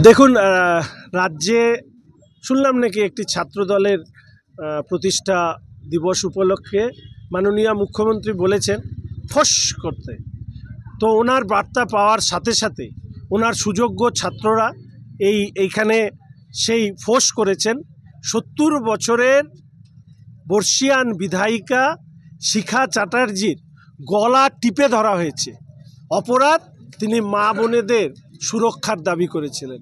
দেখুন, রাজ্যে শুনলাম নাকি একটি ছাত্রদলের প্রতিষ্ঠা দিবস উপলক্ষে মাননীয় মুখ্যমন্ত্রী বলেছেন ফস করতে। তো ওনার বার্তা পাওয়ার সাথে সাথে ওনার সুযোগ্য ছাত্ররা এইখানে সেই ফোস করেছেন। ৭০ বছরের বর্ষিয়ান বিধায়িকা শিখা চ্যাটার্জির গলা টিপে ধরা হয়েছে। অপরাধ, তিনি মা বোনেদের সুরক্ষার দাবি করেছিলেন।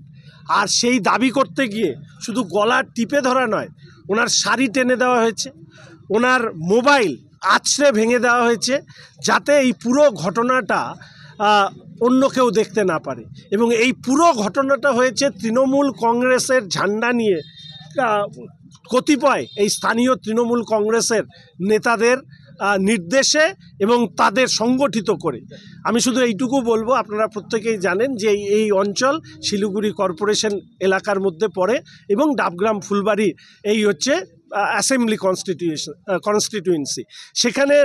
আর সেই দাবি করতে গিয়ে শুধু গলা টিপে ধরা নয়, ওনার শাড়ি টেনে দেওয়া হয়েছে, ওনার মোবাইল আছড়ে ভেঙে দেওয়া হয়েছে, যাতে এই পুরো ঘটনাটা অন্য কেউ দেখতে না পারে। এবং এই পুরো ঘটনাটা হয়েছে তৃণমূল কংগ্রেসের ঝান্ডা নিয়ে কতিপয় এই স্থানীয় তৃণমূল কংগ্রেসের নেতাদের নির্দেশে এবং তাদের সংগঠিত করে। আমি শুধু এইটুকু বলবো, আপনারা প্রত্যেকেই জানেন যে এই অঞ্চল শিলিগুড়ি কর্পোরেশন এলাকার মধ্যে পড়ে এবং ডাবগ্রাম ফুলবাড়ি এই হচ্ছে অ্যাসেম্বলি কনস্টিটিউয়েন্সি। সেখানে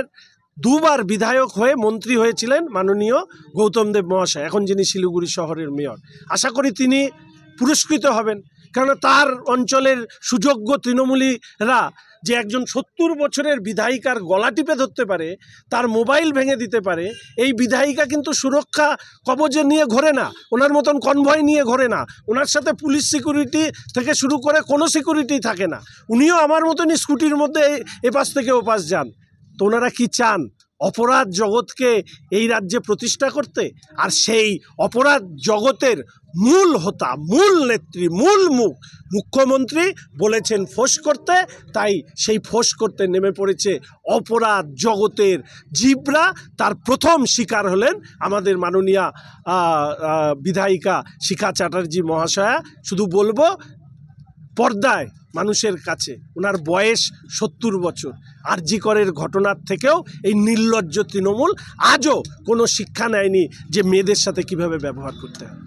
দুবার বিধায়ক হয়ে মন্ত্রী হয়েছিলেন মাননীয় গৌতম দেব মহাশয়, এখন যিনি শিলিগুড়ি শহরের মেয়র। আশা করি তিনি পুরস্কৃত হবেন, কারণ তার অঞ্চলের সুযোগ্য তৃণমূলীরা যে একজন ৭০ বছরের বিধায়িকার গলা টিপে ধরতে পারে, তার মোবাইল ভেঙে দিতে পারে। এই বিধায়িকা কিন্তু সুরক্ষা কবজে নিয়ে ঘোরে না, ওনার মতন কনভয় নিয়ে ঘোরে না, ওনার সাথে পুলিশ সিকিউরিটি থেকে শুরু করে কোনো সিকিউরিটি থাকে না। উনিও আমার মতনই স্কুটির মধ্যে এপাশ থেকে ওপাশ যান। তো ওনারা কি চান? অপরাধ জগৎকে এই রাজ্যে প্রতিষ্ঠা করতে। আর সেই অপরাধ জগতের মূল হোতা, মূল নেত্রী, মূল মুখ্যমন্ত্রী বলেছেন ফোঁস করতে, তাই সেই ফোঁস করতে নেমে পড়েছে অপরাধ জগতের জিবরা। তার প্রথম শিকার হলেন আমাদের মাননীয়া বিধায়িকা শিখা চ্যাটার্জি মহাশয়া। শুধু বলবো, পর্দায় মানুষের কাছে ওনার বয়স ৭০ বছর। আরজি করের ঘটনার থেকেও এই নির্লজ্জ তৃণমূল আজও কোনো শিক্ষা নেয়নি যে মেয়েদের সাথে কিভাবে ব্যবহার করতে হয়।